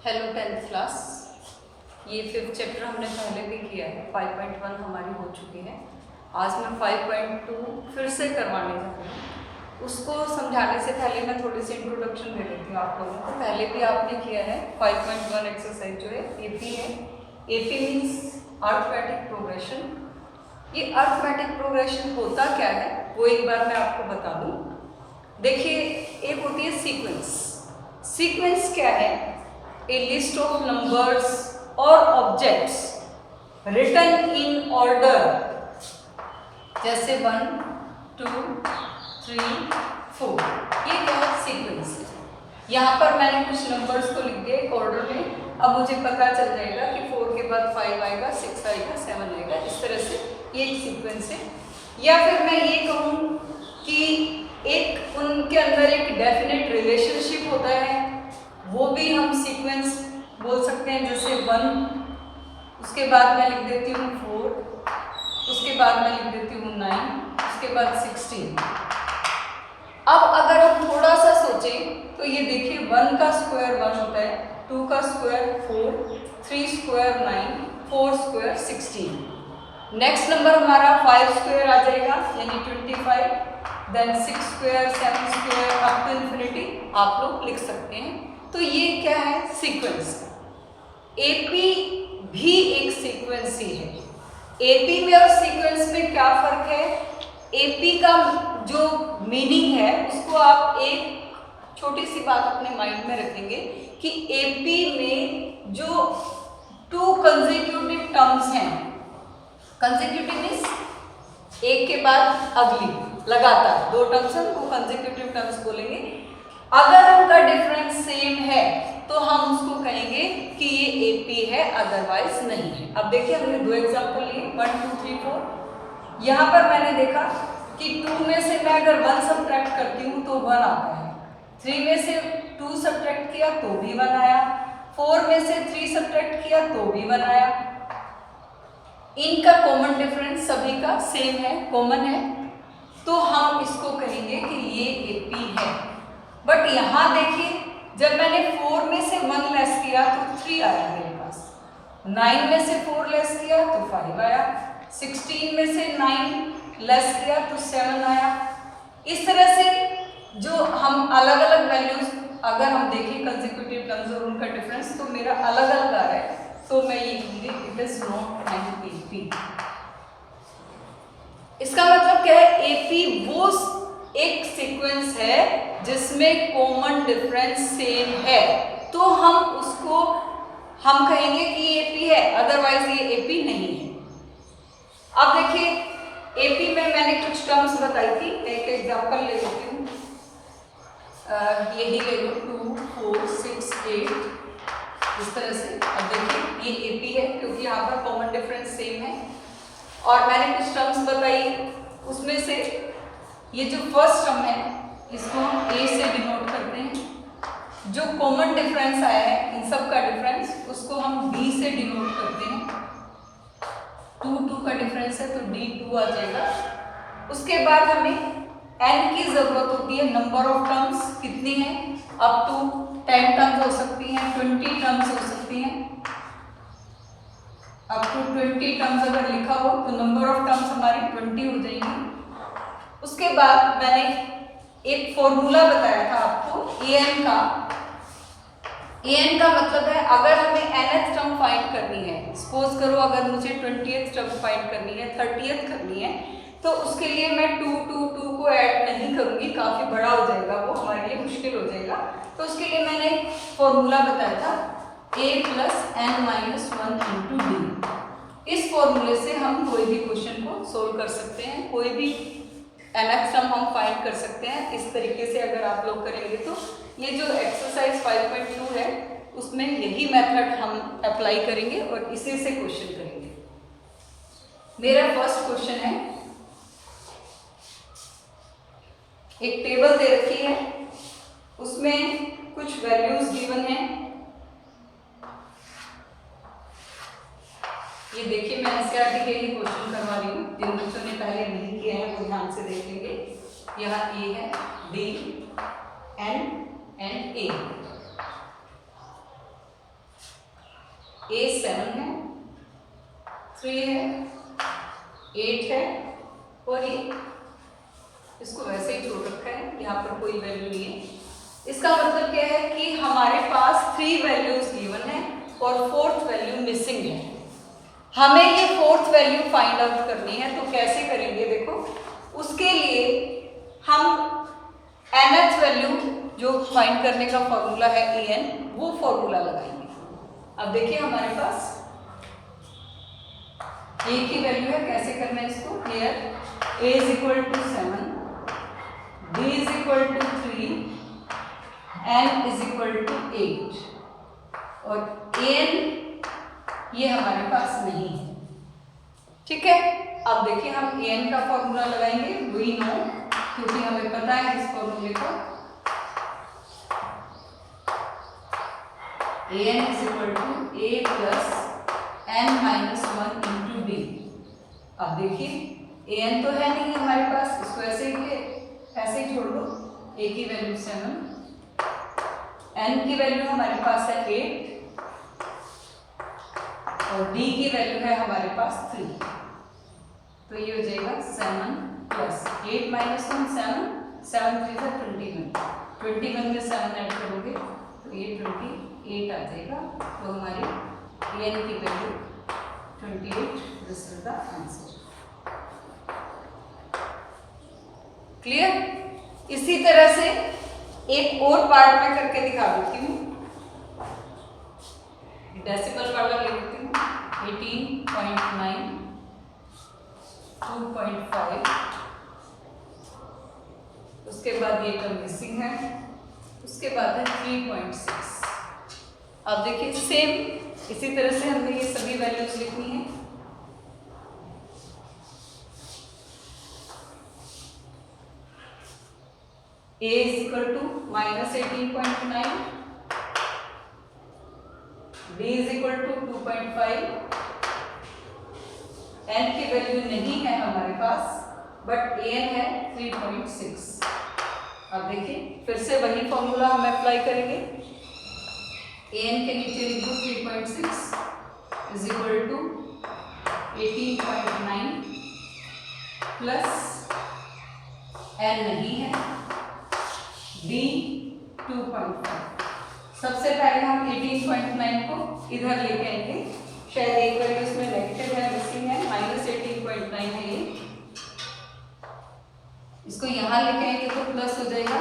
Hello 10th class. ये 5th chapter हमने पहले भी किया है। 5.1 हमारी हो चुकी है। आज मैं 5.2 फिर से करवाने जा रही हूँ। उसको समझाने से पहले मैं थोड़ी सी इंट्रोडक्शन दे देती हूँ आप लोगों को। पहले भी आपने किया है 5.1 एक्सरसाइज जो है एपी है। AP means arithmetic progression. ये अर्थमेटिक प्रोग्रेशन होता क्या है वो एक बार मैं आपको बता दूँ। देखिए, एक होती है सीक्वेंस। सीक्वेंस क्या है? A list of numbers or objects written in order, जैसे 1, 2, 3, 4। ये क्या है? सीक्वेंस। यहाँ पर मैंने कुछ नंबर्स को लिख दिया एक ऑर्डर में। अब मुझे पता चल जाएगा कि 4 के बाद 5 आएगा, 6 आएगा, 7 आएगा। इस तरह से ये एक सीक्वेंस है। या फिर मैं ये कहूँ कि एक उनके अंदर एक डेफिनेट रिलेशनशिप होता है, वो भी हम सीक्वेंस बोल सकते हैं। जैसे 1, उसके बाद मैं लिख देती हूँ 4, उसके बाद मैं लिख देती हूँ 9, उसके बाद 16। अब अगर हम थोड़ा सा सोचें तो ये देखिए 1 का स्क्वायर 1 होता है, 2 का square 4, 3 square 9, 4 square 16। Next number हमारा 5 स्क्वायर आ जाएगा यानी 25, then 6 square, 7 square up to infinity आप लोग लिख सकते हैं। तो ये क्या है? सीक्वेंस। एपी भी एक सीक्वेंस ही है। एपी में और सीक्वेंस में क्या फर्क है? एपी का जो मीनिंग है उसको आप एक छोटी सी बात अपने माइंड में रखेंगे कि एपी में जो 2 कंसेक्यूटिव टर्म्स हैं, कंसेक्यूटिव मीन्स एक के बाद अगली लगातार 2 टर्म्स हैं, वो कंसेक्यूटिव टर्म्स बोलेंगे। अगर उनका डिफरेंस सेम है तो हम उसको कहेंगे कि ये एपी है, अदरवाइज नहीं है। अब देखिए हमने 2 एग्जांपल लिए 1, 2, 3, 4। यहाँ पर मैंने देखा कि 2 में से मैं अगर 1 सब्ट्रैक्ट करती हूँ तो 1 आता है, 3 में से 2 सब्ट्रैक्ट किया तो भी 1 आया, 4 में से 3 सब्ट्रैक्ट किया तो भी 1 आया। इनका कॉमन डिफरेंस सभी का सेम है, कॉमन है, तो हम इसको कहेंगे कि ये एपी है। बट यहाँ देखिए जब मैंने 4 में से 1 लेस किया तो 3 आया मेरे पास, 9 में से 4 लेस किया तो 5 आया, 16 में से 9 लेस किया तो 7 आया। इस तरह से जो हम अलग अलग वैल्यूज अगर हम देखें कंसेक्यूटिव टर्म्स और उनका डिफरेंस तो मेरा अलग अलग आ रहा है, तो मैं ये कहूँगी it is not an AP. इसका मतलब क्या है? एपी वो एक सीक्वेंस है जिसमें कॉमन डिफरेंस सेम है, तो हम कहेंगे कि ये एपी है, अदरवाइज ये एपी नहीं है। अब देखिए एपी में मैंने कुछ टर्म्स बताई थी, एक एग्जांपल ले लेती हूँ। यही ले लो 2, 4, 6, 8 इस तरह से। अब देखिए ये एपी है क्योंकि यहाँ पर कॉमन डिफरेंस सेम है। और मैंने कुछ टर्म्स बताई, उसमें से ये जो फर्स्ट टर्म है इसको हम ए से डिनोट करते हैं। जो कॉमन डिफरेंस आया है इन सब का डिफरेंस, उसको हम बी से डिनोट करते हैं। 2, 2 का डिफरेंस है तो D2 आ जाएगा। उसके बाद हमें n की जरूरत होती है, नंबर ऑफ टर्म्स कितनी है, अप टू 10 टर्म्स हो सकती हैं, 20 टर्म्स हो सकती हैं। अप टू 20 टर्म्स अगर लिखा हो तो नंबर ऑफ टर्म्स हमारी 20 हो जाएंगी। उसके बाद मैंने एक फॉर्मूला बताया था आपको an का। an का मतलब है अगर हमें nth टर्म फाइंड करनी है, सपोज करो अगर मुझे 20th टर्म फाइंड करनी है, 30th करनी है, तो उसके लिए मैं 2, 2, 2 को ऐड नहीं करूंगी, काफी बड़ा हो जाएगा, वो हमारे लिए मुश्किल हो जाएगा। तो उसके लिए मैंने फॉर्मूला बताया था a + n - 1 × d। इस फॉर्मूले से हम कोई भी क्वेश्चन को सोल्व कर सकते हैं, कोई भी nth टर्म हम फाइंड कर सकते हैं। इस तरीके से अगर आप लोग करेंगे तो ये जो एक्सरसाइज 5.2 है उसमें यही मेथड हम अप्लाई करेंगे और इसी से क्वेश्चन करेंगे। मेरा फर्स्ट क्वेश्चन है, एक टेबल दे रखी है, उसमें कुछ वैल्यूज गिवन है। ये देखिए मैं एनसीईआरटी के लिए क्वेश्चन करवा रही हूँ, जिन बच्चों ने पहले नहीं किया है वो ध्यान से देख लेंगे। यहाँ ए है, डी, एन एंड ए। ए 7 है, 3 है, 8 है और ये इसको वैसे ही छोड़ रखा है, यहाँ पर कोई वैल्यू नहीं है। इसका मतलब क्या है कि हमारे पास 3 वैल्यूज गिवन है और 4th वैल्यू मिसिंग है। हमें ये 4th वैल्यू फाइंड आउट करनी है, तो कैसे करेंगे देखो। उसके लिए हम nth वैल्यू जो फाइंड करने का फॉर्मूला है an, वो फॉर्मूला लगाएंगे। अब देखिए हमारे पास a की वैल्यू है, कैसे करना है इसको। Here a is equal to 7, b is equal to 3, n is equal to 8 और an ये हमारे पास नहीं है, ठीक है। अब देखिए हम an का फॉर्मूला लगाएंगे। वी नो, क्योंकि हमें पता है इस फॉर्मूले को, an is equal to a plus n minus 1 into b। अब देखिए an तो है नहीं हमारे पास, इसको ऐसे ही छोड़ दो। a की वैल्यू 7, n की वैल्यू हमारे पास है 8 और d की वैल्यू है हमारे पास 3। तो ये हो जाएगा 7 प्लस 8 माइनस 1 7, 7 3 है 21 में 7 ऐड करोगे तो ये 28 आ जाएगा। तो हमारी an की value 28, this is the answer. Clear. इसी तरह से एक और पार्ट में करके दिखा देती हूँ, डेसिमल वाला ले लेती हूँ। 18.9, 2.5, उसके बाद ये टर्म मिसिंग है, उसके बाद है 3.6। अब देखिए सेम इसी तरह से हमने ये सभी वैल्यूज लिखनी है। a is equal to minus 18.9, b is equal to 2.5, n की वैल्यू नहीं है हमारे पास, बट an है 3.6। अब देखिए फिर से वही फॉर्मूला हम अप्लाई करेंगे। an के नीचे लिख दो 3.6 is equal to 18.9 plus n नहीं है, b 2.5। सबसे पहले हम 18.9 को इधर लेके आएंगे, शायद एक वैल्यू इसमें नेगेटिव है, मिसिंग है, माइनस 18.9 है ये। इसको यहाँ लेके आएंगे तो प्लस हो जाएगा,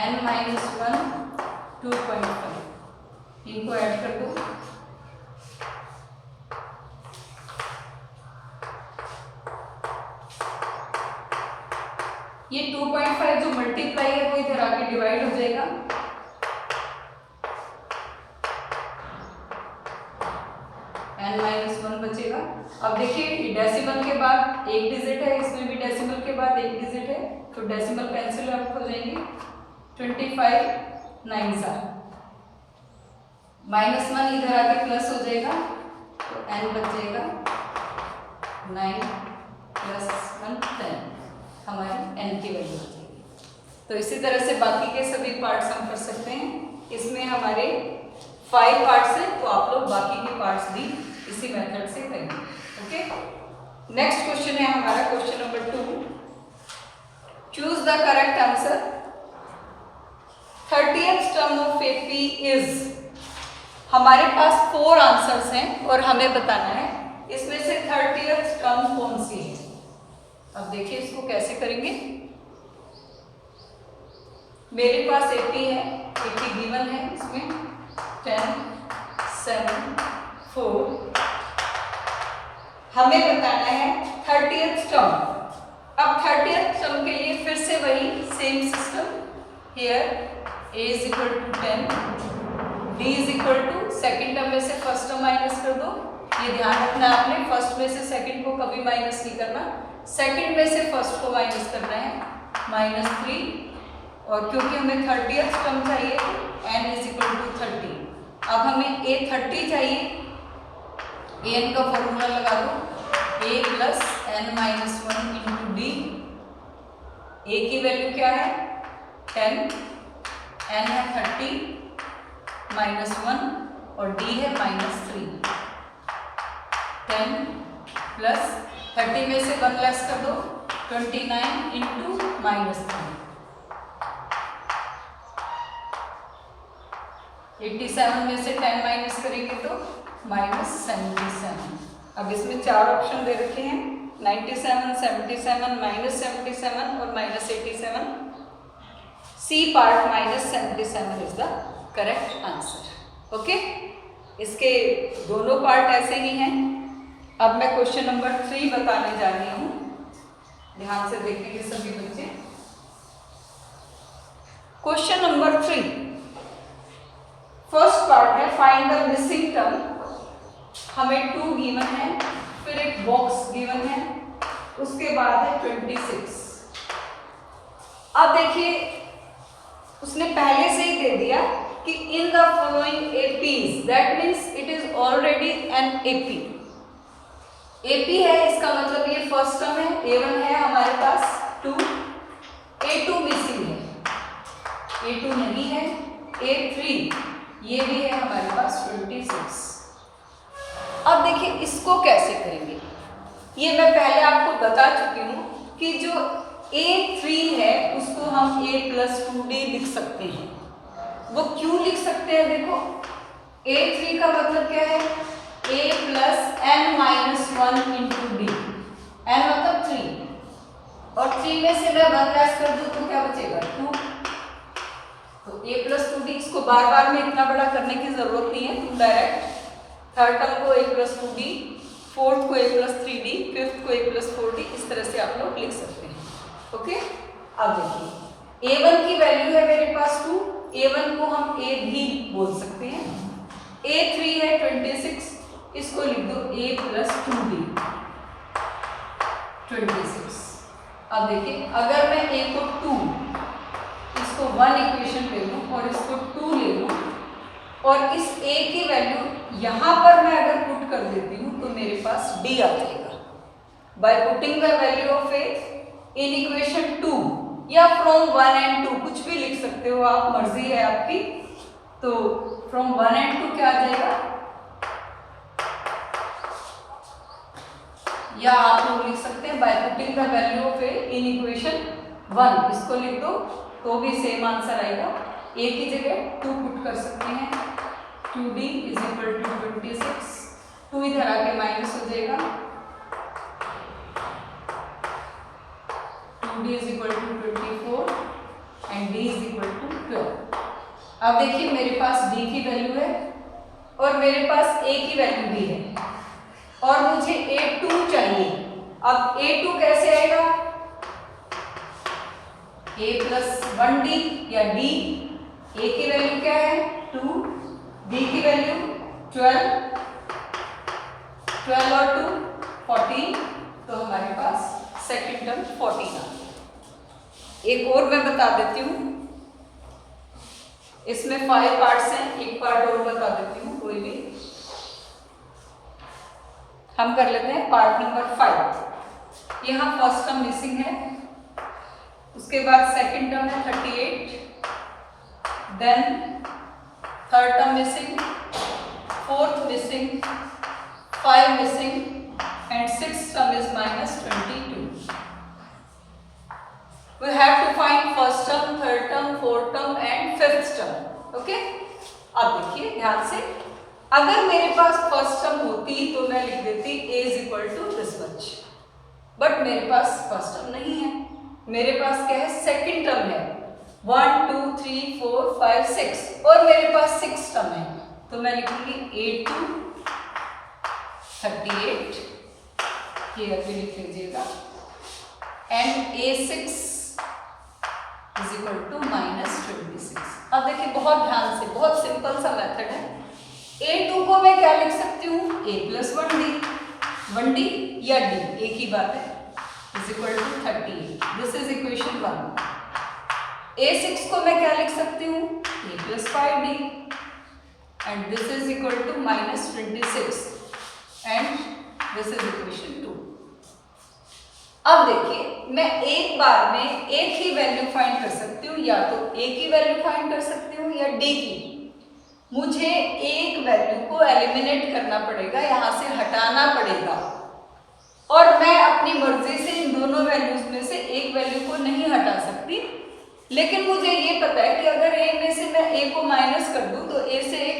n माइनस 1 2.5। इनको ऐड कर दो, ये 2.5 जो मल्टीप्लाई है वो इधर आके डिवाइड हो जाएगा, n माइनस 1 बचेगा। अब देखिए डेसिमल के बाद एक डिजिट है, इसमें भी डेसिमल के बाद एक डिजिट है, तो डेसिमल कैंसिल आउट हो जाएंगे। 25 9 सा माइनस 1 इधर आके प्लस हो जाएगा, तो n बच जाएगा 9 प्लस 1 10, हमारी n की वैल्यू हो जाएगी। तो इसी तरह से बाकी के सभी पार्ट्स हम कर सकते हैं। इसमें हमारे 5 पार्ट्स हैं, तो आप लोग बाकी के पार्ट्स भी इसी मेथड से करेंगे। ओके, नेक्स्ट क्वेश्चन है हमारा question number 2। Choose the correct answer. 30th term of AP is, हमारे पास 4 आंसर्स हैं और हमें बताना है इसमें से 30th टर्म कौन सी है। अब देखिए इसको कैसे करेंगे। मेरे पास एपी है, एपी गिवन है, इसमें 10 7 4। हमें बताना है 30th टर्म। अब 30th टर्म के लिए फिर से वही same system. Here a is equal to 10, d is equal to second term में से फर्स्ट टर्म माइनस कर दो। ये ध्यान रखना आपने, फर्स्ट में से सेकेंड को कभी माइनस नहीं करना, सेकेंड में से फर्स्ट को माइनस करना है, -3। और क्योंकि हमें 30th टर्म चाहिए n इज इक्वल टू 30। अब हमें a 30 चाहिए, an का फॉर्मूला लगा दो, a plus n minus 1 into D. a की वैल्यू क्या है 10, n है 30 -1 और d है -3। 10 प्लस 30 में से 1 लेस कर दो, 29 इंटू -3। 87 में से 10 माइनस करेंगे तो -77। अब इसमें 4 ऑप्शन दे रखे हैं, 97, 77, -77 और -87। C part -77 is the correct answer. Okay, इसके दोनों पार्ट ऐसे ही हैं। अब मैं क्वेश्चन नंबर 3 बताने जा रही हूँ, ध्यान से देखेंगे सभी बच्चे। क्वेश्चन नंबर 3, फर्स्ट पार्ट है फाइंड द मिसिंग टर्म। हमें 2 गिवन है, फिर एक बॉक्स गिवन है, उसके बाद है 26। अब देखिए उसने पहले से ही दे दिया कि in the following APs, that means it is already an AP. AP है इसका मतलब ये फर्स्ट टर्म है, A1 है हमारे पास 2, A2 मिसिंग है, A2 नहीं है, A3 ये भी है हमारे पास 26। अब देखिए इसको कैसे करेंगे, ये मैं पहले आपको बता चुकी हूँ कि जो A3 है उसको हम A+2D लिख सकते हैं। वो क्यों लिख सकते हैं, देखो A3 का मतलब क्या है, A + n-1 into D, n मतलब 3 और 3 में से मैं 1 लेस कर दूँ तो क्या बचेगा 2। तो A+2D, इसको बार बार में इतना बड़ा करने की जरूरत नहीं है, तुम डायरेक्ट थर्ड टर्म को A+2D, फोर्थ को A+3D, फिफ्थ को A+4D, इस तरह से आप लोग लिख सकते हैं। ओके, अब देखिए A1 की वैल्यू है मेरे पास 2, A1 को हम A भी बोल सकते हैं। A3 है 26, इसको लिख दो A+2D 26। अब देखिए अगर मैं A को 2, इसको 1 इक्वेशन ले लूं और इसको 2 ले लूं और इस A की वैल्यू यहां पर मैं अगर पुट कर देती हूं तो मेरे पास D आ जाएगा। Bye putting the value of A in equation 2 या फ्रॉम 1 and 2, कुछ भी लिख सकते हो आप, मर्जी है आपकी। तो फ्रॉम 1 and 2 क्या आ जाएगा, या आप लोग लिख सकते हैं bye putting the value of A in equation 1, इसको लिख दो तो भी सेम आंसर आएगा। A की जगह 2 पुट कर सकते हैं, 2D = 26, 2 इधर आके माइनस हो जाएगा, 2D = 24 एंड D = 12। अब देखिए मेरे पास D की वैल्यू है और मेरे पास A की वैल्यू भी है और मुझे A2 चाहिए। अब A2 कैसे आएगा, A+1D या D, A की वैल्यू क्या है 2, D की वैल्यू 12, 12 और 2 14, तो हमारे पास सेकंड टर्म 14 आ गया। एक और मैं बता देती हूँ, इसमें 5 पार्ट्स हैं, एक पार्ट और बता देती हूँ, कोई भी हम कर लेते हैं। पार्ट नंबर 5, यहाँ फर्स्ट टर्म मिसिंग है, उसके बाद सेकंड टर्म है 38, then third term missing, fourth missing, 5 missing and sixth term is -22। We have to find first term, third term, fourth term and fifth term. Okay? अब देखिए ध्यान से, अगर मेरे पास फर्स्ट टर्म होती तो मैं लिख देती A = this much, बट मेरे पास फर्स्ट टर्म नहीं है, मेरे पास क्या है सेकंड टर्म है 1 2 3 4 5 6 और मेरे पास 6 टर्म है, तो मैं लिखूंगी A2 38, ये अभी लिख लीजिएगा, एंड A6 = -26। अब देखिए बहुत ध्यान से, बहुत सिंपल सा मेथड है। A2 को मैं क्या लिख सकती हूँ, A+1D, 1D या D, एक ही बात है, = 38, दिस इज इक्वेशन 1। A6 को मैं क्या लिख सकती हूँ, A+5D and this is = -26 and this is equation 2। अब देखिए मैं एक बार में एक ही वैल्यू फाइंड कर सकती हूँ, या तो ए की वैल्यू फाइंड कर सकती हूँ या डी की। मुझे एक वैल्यू को एलिमिनेट करना पड़ेगा, यहाँ से हटाना पड़ेगा, और मैं अपनी मर्जी से इन दोनों वैल्यूज में से एक वैल्यू को नहीं हटा सकती। लेकिन मुझे ये पता है कि अगर ए में से मैं ए को माइनस कर दूं तो ए से एक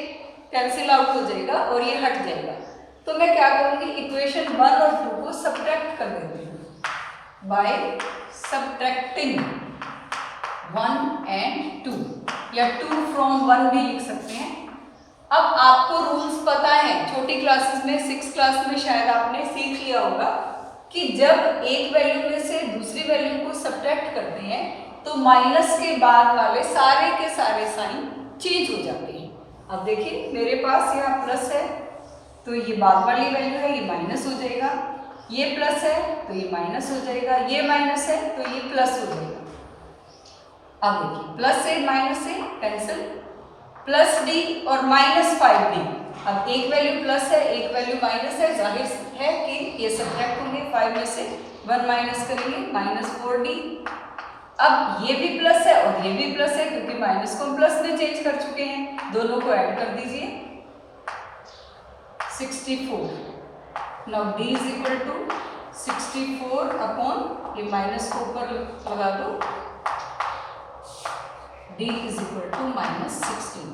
कैंसिल आउट हो जाएगा और ये हट जाएगा। तो मैं क्या करूँगी, इक्वेशन 1 और 2 को सब्ट्रैक्ट कर देती हूँ बाय सब्ट्रैक्टिंग 1 एंड 2, या 2 फ्रॉम 1 भी लिख सकते हैं। अब आपको रूल्स पता है, छोटी क्लासेस में 6th क्लास में शायद आपने सीख लिया होगा कि जब एक वैल्यू में से दूसरी वैल्यू को सब्ट्रैक्ट करते हैं तो माइनस के बाद वाले सारे के सारे साइन चेंज हो जाते हैं। अब देखिए मेरे पास यहाँ प्लस है तो ये बाद वाली वैल्यू है, ये माइनस हो जाएगा। ये प्लस है तो ये माइनस हो जाएगा, ये माइनस है तो ये प्लस हो जाएगा। अब देखिए प्लस से माइनस से कैंसिल, प्लस डी और माइनस 5d। अब एक वैल्यू प्लस है एक वैल्यू माइनस है, जाहिर है कि ये सब्ट्रैक्ट होंगे, 5 में से 1 माइनस करेंगे, माइनस 4d। अब ये भी प्लस है और ये भी प्लस है क्योंकि माइनस को हम प्लस में चेंज कर चुके हैं, दोनों को ऐड कर दीजिए 64। Now d is equal to 64 upon ये माइनस को ऊपर लगा दो, d इज इक्वल टू -16।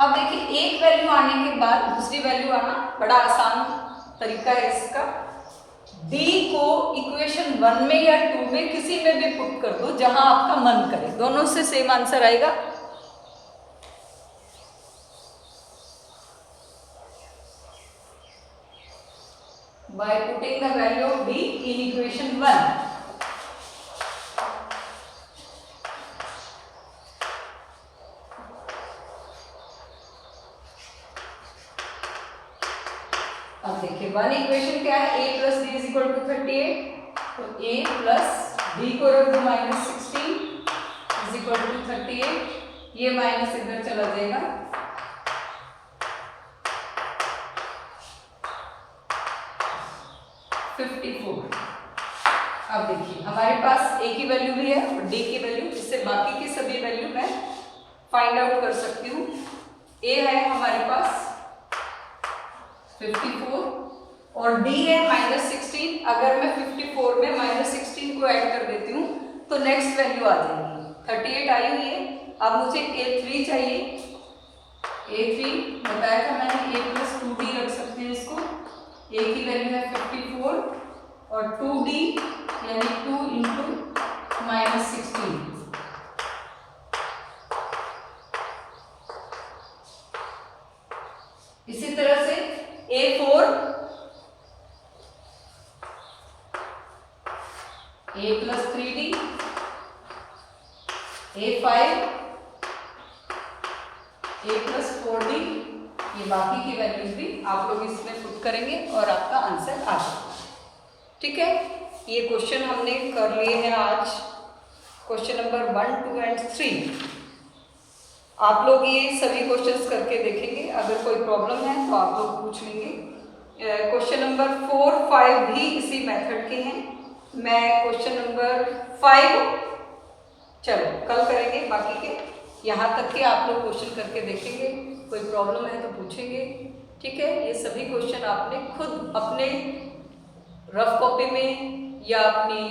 अब देखिए एक वैल्यू आने के बाद दूसरी वैल्यू आना बड़ा आसान तरीका है इसका। d को इक्वेशन 1 में या 2 में किसी में भी पुट कर दो जहां आपका मन करे, दोनों से सेम आंसर आएगा। By putting the value of d in equation 1, अब देखिए 1 इक्वेशन क्या है, a plus d is equal to 38, तो a प्लस डी को रख दो -16 इज इक्वल टू 38, ये माइनस इधर चला जाएगा, अब देखिए हमारे पास a की वैल्यू भी है और d की वैल्यू, इससे बाकी की सभी वैल्यू मैं फाइंड आउट कर सकती हूँ। a है हमारे पास 54 और d है -16। अगर मैं 54 में -16 को ऐड कर देती हूँ तो नेक्स्ट वैल्यू आ जाएगी 38 आई हुई है। अब मुझे a3 चाहिए, a3 बताया था मैंने, a प्लस 2d रख सकते हैं इसको। a की वैल्यू है 54 और 2d यानी 2 इंटू -16। इसी तरह से a4 a plus 3d, a5 a plus 4d, ये बाकी की वैल्यूज भी आप लोग इसमें पुट करेंगे और आपका आंसर आ जाएगा। ठीक है, ये क्वेश्चन हमने कर लिए हैं आज, क्वेश्चन नंबर 1, 2 एंड 3। आप लोग ये सभी क्वेश्चंस करके देखेंगे, अगर कोई प्रॉब्लम है तो आप लोग पूछ लेंगे। क्वेश्चन नंबर 4, 5 भी इसी मेथड के हैं। मैं क्वेश्चन नंबर 5 चलो कल करेंगे, बाकी के यहाँ तक के आप लोग क्वेश्चन करके देखेंगे, कोई प्रॉब्लम है तो पूछेंगे। ठीक है, ये सभी क्वेश्चन आपने खुद अपने रफ कॉपी में या अपनी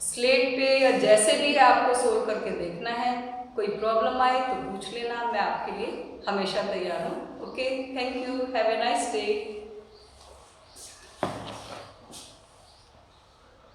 स्लेट पे या जैसे भी है आपको सोल्व करके देखना है। कोई प्रॉब्लम आए तो पूछ लेना, मैं आपके लिए हमेशा तैयार हूँ। Okay, thank you, have a nice day.